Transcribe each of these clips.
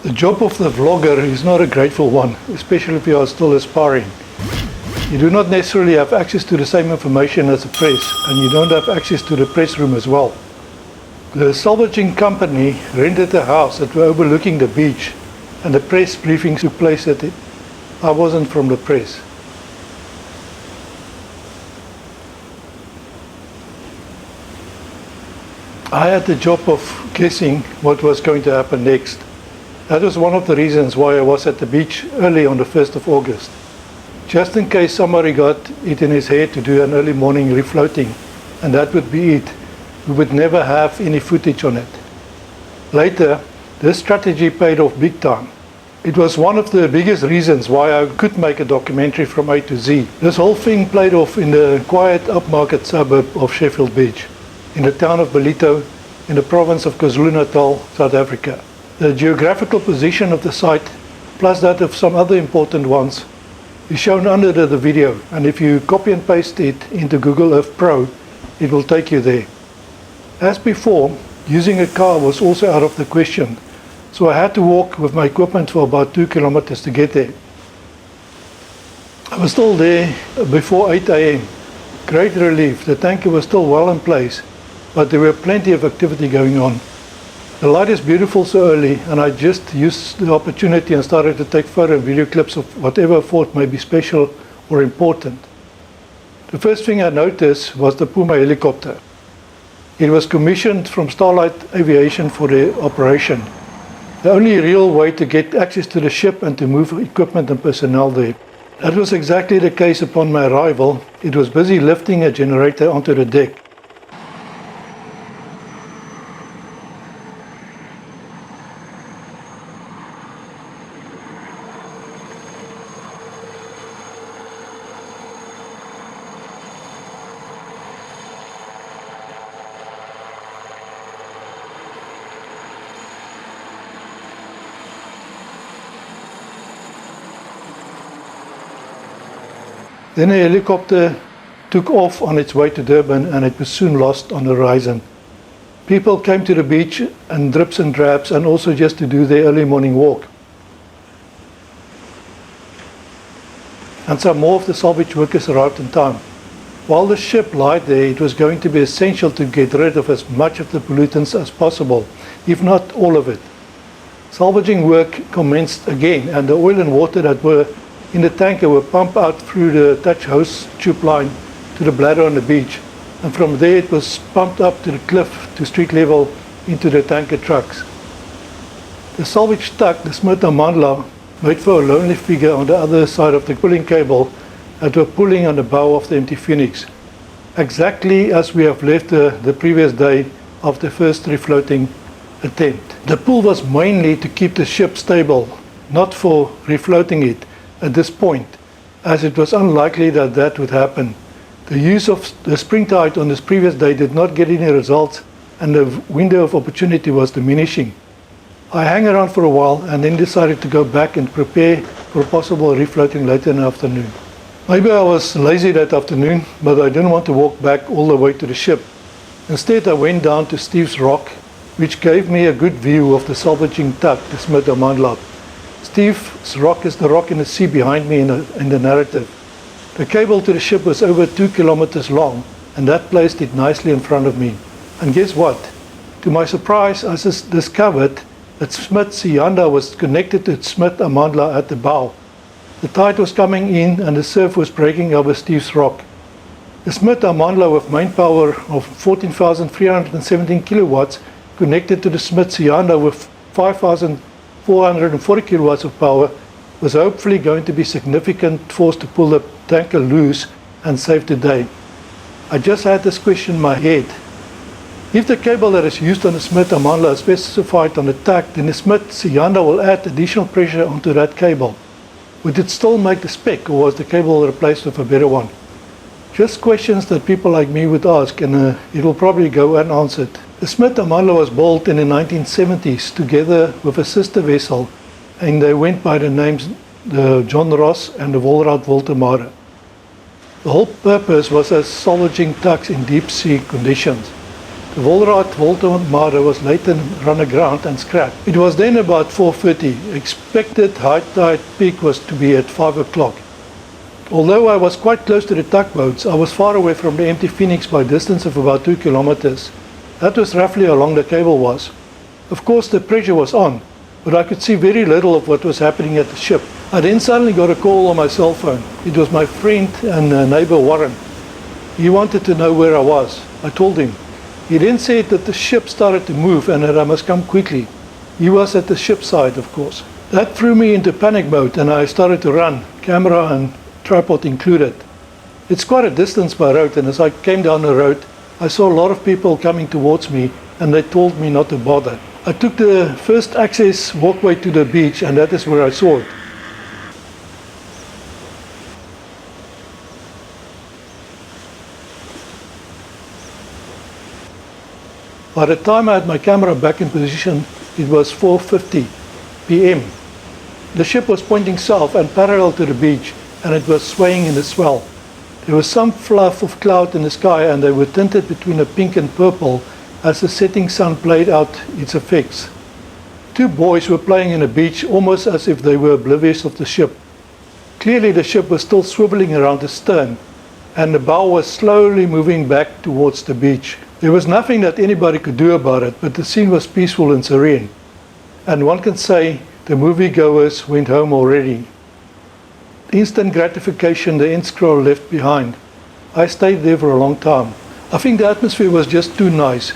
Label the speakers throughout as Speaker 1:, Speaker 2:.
Speaker 1: The job of the vlogger is not a grateful one, especially if you are still aspiring. You do not necessarily have access to the same information as the press, and you don't have access to the press room as well. The salvaging company rented a house that were overlooking the beach, and the press briefings took place at it. I wasn't from the press. I had the job of guessing what was going to happen next. That was one of the reasons why I was at the beach early on the 1st of August. Just in case somebody got it in his head to do an early morning refloating, and that would be it. We would never have any footage on it. Later, this strategy paid off big time. It was one of the biggest reasons why I could make a documentary from A to Z. This whole thing played off in the quiet upmarket suburb of Sheffield Beach, in the town of Ballito, in the province of Kwazulu-Natal, South Africa. The geographical position of the site, plus that of some other important ones, is shown under the video, and if you copy and paste it into Google Earth Pro, it will take you there. As before, using a car was also out of the question, so I had to walk with my equipment for about 2 kilometers to get there. I was still there before 8 AM. Great relief, the tanker was still well in place, but there were plenty of activity going on. The light is beautiful so early, and I just used the opportunity and started to take photo and video clips of whatever I thought may be special or important. The first thing I noticed was the Puma helicopter. It was commissioned from Starlight Aviation for the operation. The only real way to get access to the ship and to move equipment and personnel there. That was exactly the case upon my arrival. It was busy lifting a generator onto the deck. Then a helicopter took off on its way to Durban, and it was soon lost on the horizon. People came to the beach in drips and drabs, and also just to do their early morning walk. And some more of the salvage workers arrived in time. While the ship lied there, it was going to be essential to get rid of as much of the pollutants as possible, if not all of it. Salvaging work commenced again, and the oil and water that were in the tanker were pumped out through the touch hose tube line to the bladder on the beach, and from there it was pumped up to the cliff to street level into the tanker trucks. The salvage tug, the Smyrna Mandla, made for a lonely figure on the other side of the pulling cable that were pulling on the bow of the empty Phoenix, exactly as we have left the previous day of the first refloating attempt. The pull was mainly to keep the ship stable, not for refloating it at this point, as it was unlikely that that would happen. The use of the spring tide on this previous day did not get any results, and the window of opportunity was diminishing. I hung around for a while and then decided to go back and prepare for a possible refloating later in the afternoon. Maybe I was lazy that afternoon, but I didn't want to walk back all the way to the ship. Instead, I went down to Steve's Rock, which gave me a good view of the salvaging tug, the Smyrna Mandla. Steve's Rock is the rock in the sea behind me in the narrative. The cable to the ship was over 2 kilometers long, and that placed it nicely in front of me. And guess what? To my surprise, I discovered that Smith Sianda was connected to Smyrna Mandla at the bow. The tide was coming in and the surf was breaking over Steve's Rock. The Smyrna Mandla, with main power of 14,317 kilowatts, connected to the Smith Sianda with 5,440 kilowatts of power, was hopefully going to be significant force to pull the tanker loose and save the day. I just had this question in my head. If the cable that is used on the Smyrna Mandla is specified on the tug, then the Smith Sianda will add additional pressure onto that cable. Would it still make the spec, or was the cable replaced with a better one? Just questions that people like me would ask, and it will probably go unanswered. The Smyrna Mandla was built in the 1970s together with a sister vessel, and they went by the names the John Ross and the Walraud Voltemare. The whole purpose was as salvaging tugs in deep sea conditions. The Volraad Voltomade was later run aground and scrapped. It was then about 4:30. Expected high tide peak was to be at 5 o'clock. Although I was quite close to the tugboats, I was far away from the empty Phoenix by a distance of about 2 kilometers. That was roughly how long the cable was. Of course the pressure was on, but I could see very little of what was happening at the ship. I then suddenly got a call on my cell phone. It was my friend and neighbor Warren. He wanted to know where I was. I told him. He then said that the ship started to move and that I must come quickly. He was at the ship's side, of course. That threw me into panic mode and I started to run, camera and tripod included. It's quite a distance by road, and as I came down the road, I saw a lot of people coming towards me and they told me not to bother. I took the first access walkway to the beach and that is where I saw it. By the time I had my camera back in position, it was 4:50 p.m. The ship was pointing south and parallel to the beach, and it was swaying in the swell. There was some fluff of cloud in the sky, and they were tinted between a pink and purple as the setting sun played out its effects. Two boys were playing in the beach, almost as if they were oblivious of the ship. Clearly the ship was still swiveling around the stern, and the bow was slowly moving back towards the beach. There was nothing that anybody could do about it, but the scene was peaceful and serene. And one can say the moviegoers went home already. Instant gratification the end scroll left behind. I stayed there for a long time. I think the atmosphere was just too nice.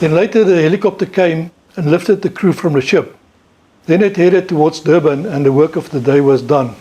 Speaker 1: Then later the helicopter came and lifted the crew from the ship. Then it headed towards Durban and the work of the day was done.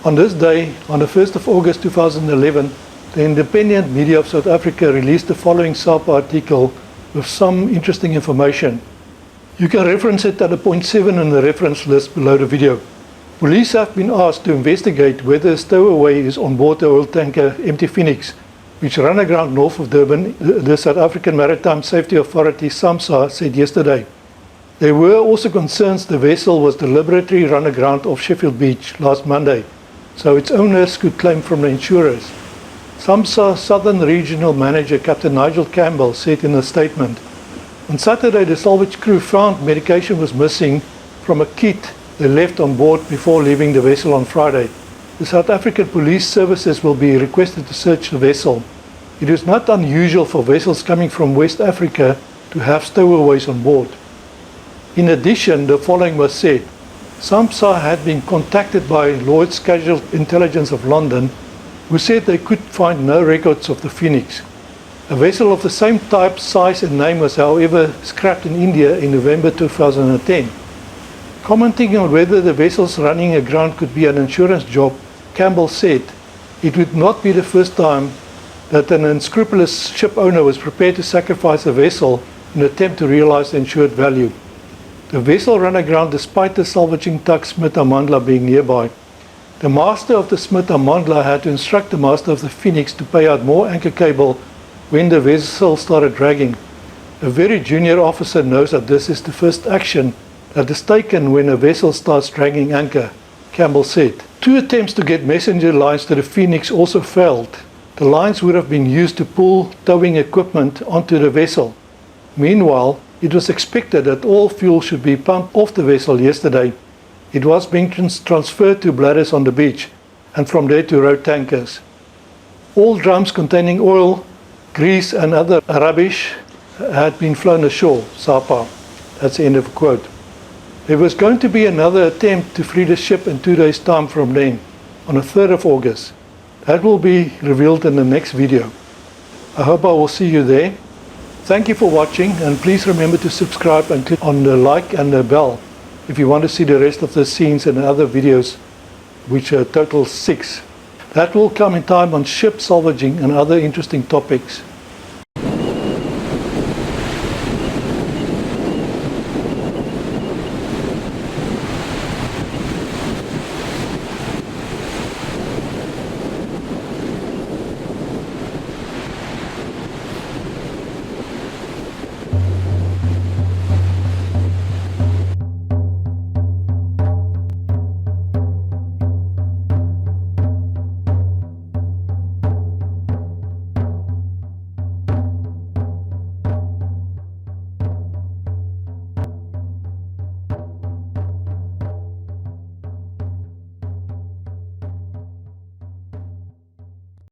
Speaker 1: On this day, on the 1st of August 2011, the Independent Media of South Africa released the following SAPA article with some interesting information. You can reference it at the point 7 in the reference list below the video. Police have been asked to investigate whether a stowaway is on board the oil tanker MT Phoenix, which ran aground north of Durban, the South African Maritime Safety Authority SAMSA said yesterday. There were also concerns the vessel was deliberately run aground off Sheffield Beach last Monday, so its owners could claim from the insurers. SAMSA Southern Regional Manager Captain Nigel Campbell said in a statement, on Saturday the salvage crew found medication was missing from a kit they left on board before leaving the vessel on Friday. the South African Police Services will be requested to search the vessel. It is not unusual for vessels coming from West Africa to have stowaways on board. In addition, the following was said. SAMSA had been contacted by Lloyd's Casual Intelligence of London, who said they could find no records of the Phoenix. A vessel of the same type, size and name was however scrapped in India in November 2010. Commenting on whether the vessels running aground could be an insurance job, Campbell said, "It would not be the first time that an unscrupulous ship owner was prepared to sacrifice a vessel in an attempt to realize the insured value." The vessel ran aground despite the salvaging tug Smith Amandla being nearby. The master of the Smith Amandla had to instruct the master of the Phoenix to pay out more anchor cable when the vessel started dragging. A very junior officer knows that this is the first action that is taken when a vessel starts dragging anchor, Campbell said. 2 attempts to get messenger lines to the Phoenix also failed. The lines would have been used to pull towing equipment onto the vessel. Meanwhile, it was expected that all fuel should be pumped off the vessel yesterday. It was being transferred to bladders on the beach, and from there to road tankers. All drums containing oil, grease and other rubbish had been flown ashore, SAPA. That's the end of the quote. There was going to be another attempt to free the ship in 2 days' time from then, on the 3rd of August. That will be revealed in the next video. I hope I will see you there. Thank you for watching, and please remember to subscribe and click on the like and the bell if you want to see the rest of the scenes and other videos, which are total 6. That will come in time on ship salvaging and other interesting topics.